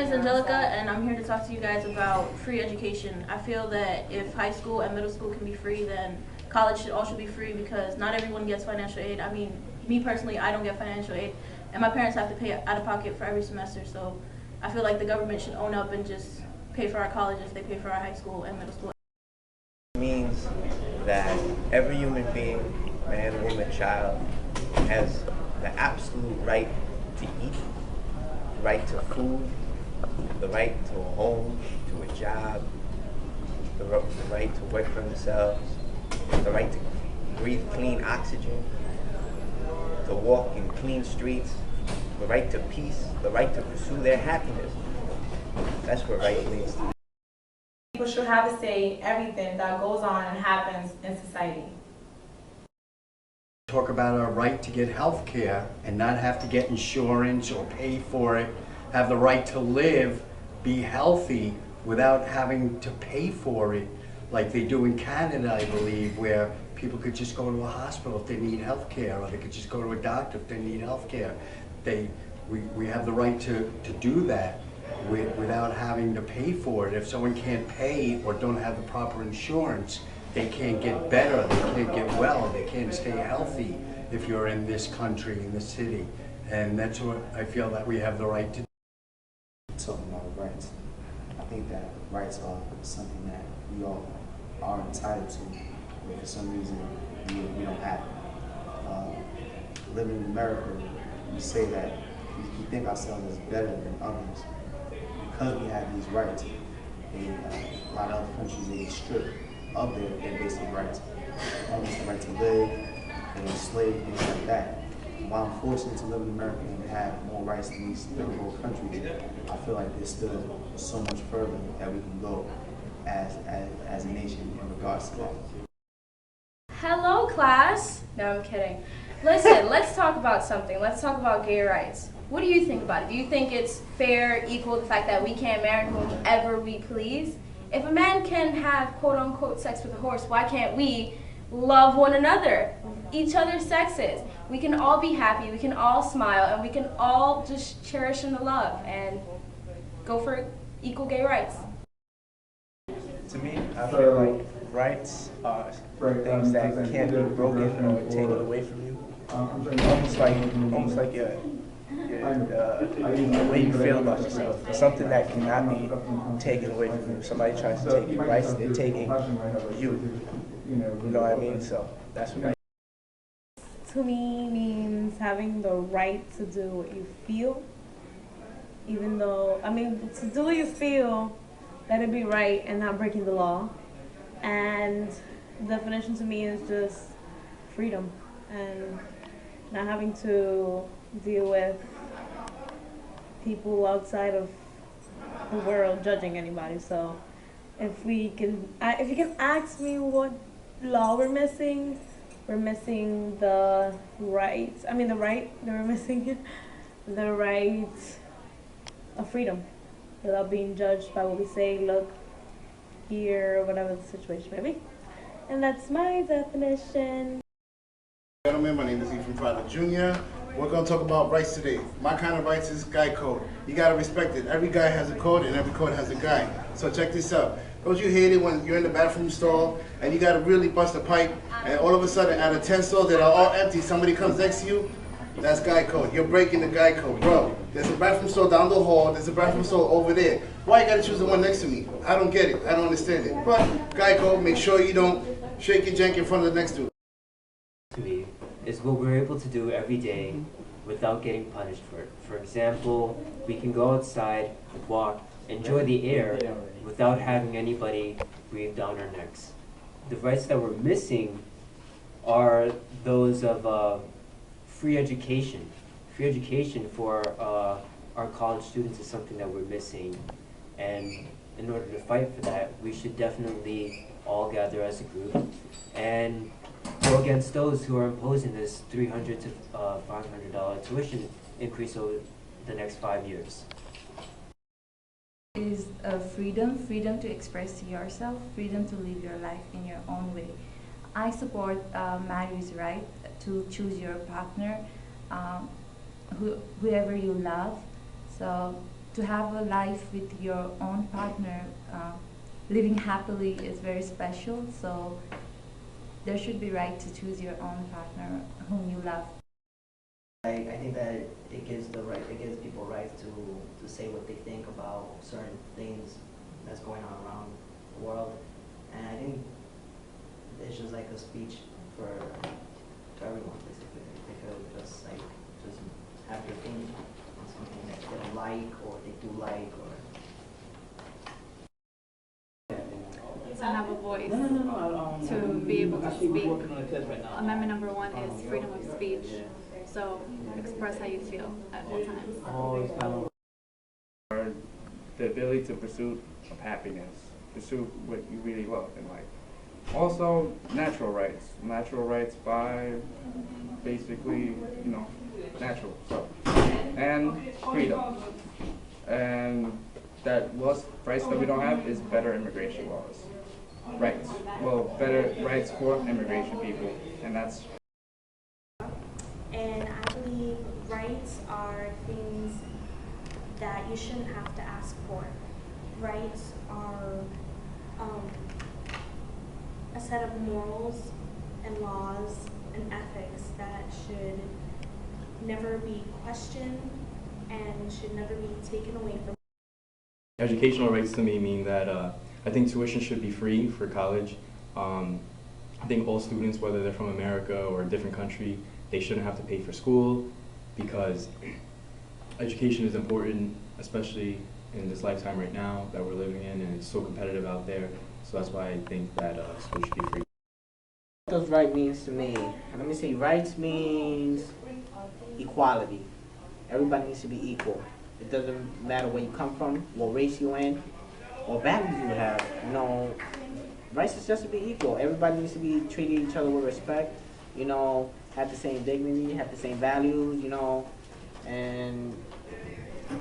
is Angelica, and I'm here to talk to you guys about free education. I feel that if high school and middle school can be free, then college should also be free, because not everyone gets financial aid. I mean, me personally, I don't get financial aid, and my parents have to pay out of pocket for every semester, so I feel like the government should own up and just pay for our colleges. They pay for our high school and middle school. It means that every human being, man, woman, child, has the absolute right to eat, the right to food, the right to a home, to a job, the right to work for themselves, the right to breathe clean oxygen, to walk in clean streets, the right to peace, the right to pursue their happiness. That's what right means to me. People should have a say in everything that goes on and happens in society. Talk about our right to get health care and not have to get insurance or pay for it, have the right to live, be healthy without having to pay for it, like they do in Canada, I believe, where people could just go to a hospital if they need health care, or they could just go to a doctor if they need health care. We have the right to do that without having to pay for it. If someone can't pay or don't have the proper insurance, they can't get better, they can't get well, they can't stay healthy if you're in this country, in this city. And that's what I feel that we have the right to do. Talking about rights, I think that rights are something that we all are entitled to, but for some reason we don't have it. Living in America, we say that we think ourselves as better than others because we have these rights. And a lot of other countries, they strip of their basic rights. It's the right to live, and slave, things like that. While I'm fortunate to live in America and have more rights than these third world countries, I feel like there's still so much further that we can go as a nation in regards to that. Hello, class. No, I'm kidding. Listen, let's talk about something. Let's talk about gay rights. What do you think about it? Do you think it's fair, equal, the fact that we can't marry whomever we please? If a man can have quote-unquote sex with a horse, why can't we love one another, each other's sexes? We can all be happy, we can all smile, and we can all just cherish and love and go for equal gay rights. To me, I feel like rights are things that can't be broken or taken away from you. Almost like the way you feel about yourself. It's something that cannot be taken away from you. If somebody tries to take your rights, they're taking you. You know what I mean? So that's what to me means having the right to do what you feel, even though, to do what you feel, let it be right and not breaking the law. And the definition to me is just freedom and not having to deal with people outside of the world judging anybody. So if you can ask me what law we're missing the rights. We're missing the right of freedom without being judged by what we say, look, hear, whatever the situation may be. And that's my definition. Gentlemen, my name is Ethan Prada Jr. We're going to talk about rights today. My kind of rights is guy code. You got to respect it. Every guy has a code and every code has a guy. So check this out. Don't you hate it when you're in the bathroom stall and you got to really bust a pipe and all of a sudden out of 10 stalls that are all empty, somebody comes next to you? That's guy code. You're breaking the guy code. Bro, there's a bathroom stall down the hall. There's a bathroom stall over there. Why you got to choose the one next to me? I don't get it. I don't understand it. But guy code, make sure you don't shake your jank in front of the next dude. To me is what we're able to do every day without getting punished for it. For example, we can go outside, walk, enjoy the air without having anybody breathe down our necks. The rights that we're missing are those of free education. Free education for our college students is something that we're missing, and in order to fight for that, we should definitely all gather as a group and go against those who are imposing this $300 to $500 tuition increase over the next 5 years. Is freedom to express yourself, freedom to live your life in your own way. I support Mary's right to choose your partner, whoever you love. So to have a life with your own partner, living happily is very special. So there should be right to choose your own partner whom you love. I think that it gives people right to say what they think about certain things that's going on around the world, and I think it's just like a speech for everyone basically. They could just have their opinion on something that they don't like or they do like or. To have a voice, to be able to speak. Amendment number 1 is freedom of speech. So express how you feel at all times. The ability to pursue of happiness, pursue what you really love in life. Also, natural rights by basically, natural stuff, and freedom. And that rights that we don't have is better immigration laws. Better rights for immigration people, and that's. And I believe rights are things that you shouldn't have to ask for. Rights are a set of morals and laws and ethics that should never be questioned and should never be taken away from. Educational rights to me mean that I think tuition should be free for college. I think all students, whether they're from America or a different country, they shouldn't have to pay for school because education is important, especially in this lifetime right now that we're living in, and it's so competitive out there. So that's why I think that school should be free. What does right means to me? Let me say, rights means equality. Everybody needs to be equal. It doesn't matter where you come from, what race you're in, what values you have. Rights is just to be equal. Everybody needs to be treating each other with respect. Have the same dignity, have the same values. And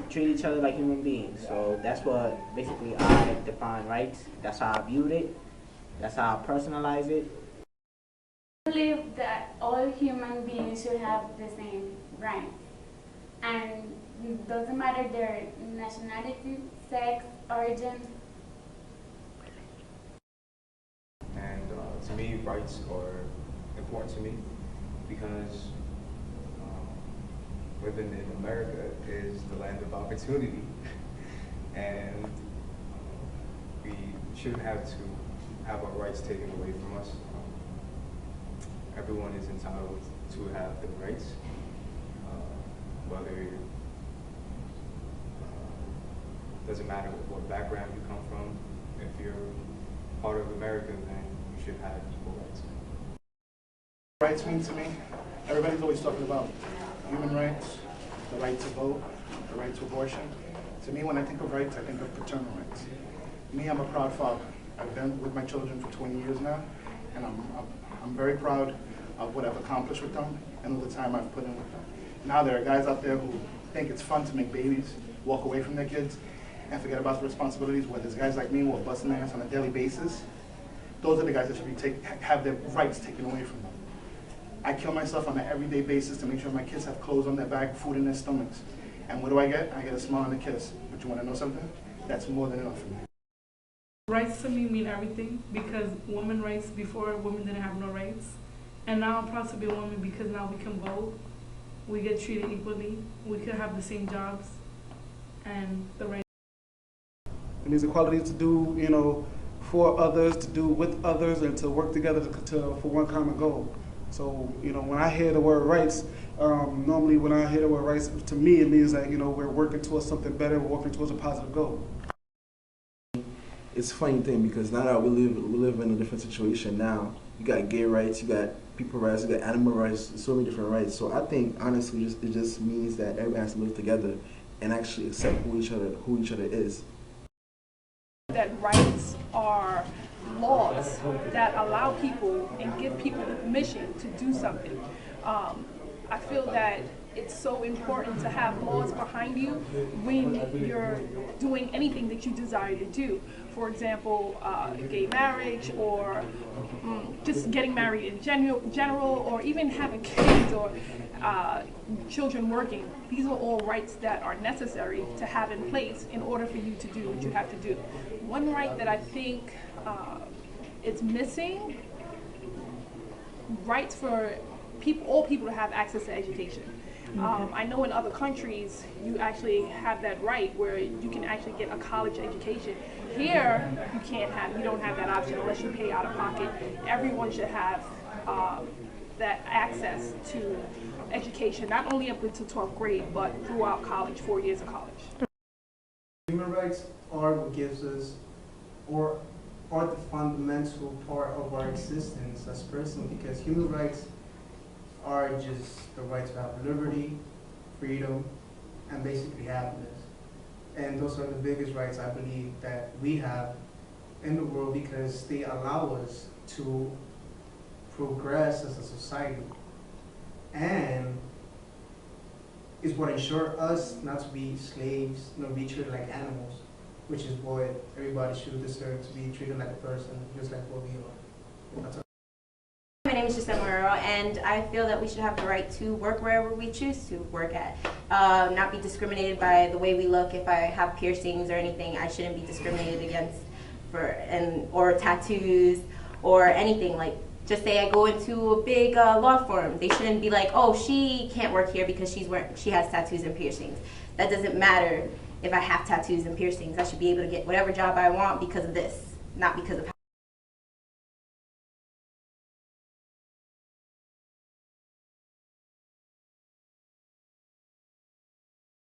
treat each other like human beings. So that's what basically I define rights. That's how I viewed it. That's how I personalize it. I believe that all human beings should have the same rights. And it doesn't matter their nationality, sex, origin. And to me, rights are important to me because living in America is the land of opportunity, and we shouldn't have to have our rights taken away from us. Everyone is entitled to have their rights, whether doesn't matter what background you come from. If you're part of America, then you should have equal rights. Rights mean to me, everybody's always talking about human rights, the right to vote, the right to abortion. To me, when I think of rights, I think of paternal rights. Me, I'm a proud father. I've been with my children for 20 years now, and I'm very proud of what I've accomplished with them and all the time I've put in with them. Now there are guys out there who think it's fun to make babies, walk away from their kids, and forget about the responsibilities, where there's guys like me who are busting their ass on a daily basis. Those are the guys that should have their rights taken away from them. I kill myself on an everyday basis to make sure my kids have clothes on their back, food in their stomachs. And what do I get? I get a smile and a kiss. But you want to know something? That's more than enough for me. Rights to me mean everything, because women rights, before women didn't have no rights. And now I'm proud to be a woman because now we can vote, we get treated equally, we can have the same jobs, and the right. It means equality to do, for others, to do with others, and to work together for one common goal. So, when I hear the word rights, normally when I hear the word rights, to me it means that, we're working towards something better, we're working towards a positive goal. It's a funny thing because now that we live in a different situation now. You got gay rights, you got people rights, you got animal rights, so many different rights. So I think honestly it just means that everybody has to live together and actually accept who each other is. That rights are laws that allow people and give people the permission to do something. I feel that it's so important to have laws behind you when you're doing anything that you desire to do. For example, gay marriage, or just getting married in general, or even having kids, or children working. These are all rights that are necessary to have in place in order for you to do what you have to do. One right that I think it's missing, rights for all people to have access to education. I know in other countries you actually have that right where you can actually get a college education. Here you don't have that option unless you pay out of pocket. Everyone should have that access to education, not only up until 12th grade, but throughout college, 4 years of college. Human rights are what gives us, or are the fundamental part of our existence as persons, because human rights are just the right to have liberty, freedom, and basically happiness. And those are the biggest rights I believe that we have in the world, because they allow us to progress as a society. And is what ensure us not to be slaves, nor be treated like animals, which is what everybody should deserve, to be treated like a person, just like what we are. That's all. My name is Giselle Morero, and I feel that we should have the right to work wherever we choose to work at. Not be discriminated by the way we look. If I have piercings or anything, I shouldn't be discriminated against or tattoos or anything. Like, just say I go into a big law firm, they shouldn't be like, oh, she can't work here because she has tattoos and piercings. That doesn't matter if I have tattoos and piercings. I should be able to get whatever job I want because of this, not because of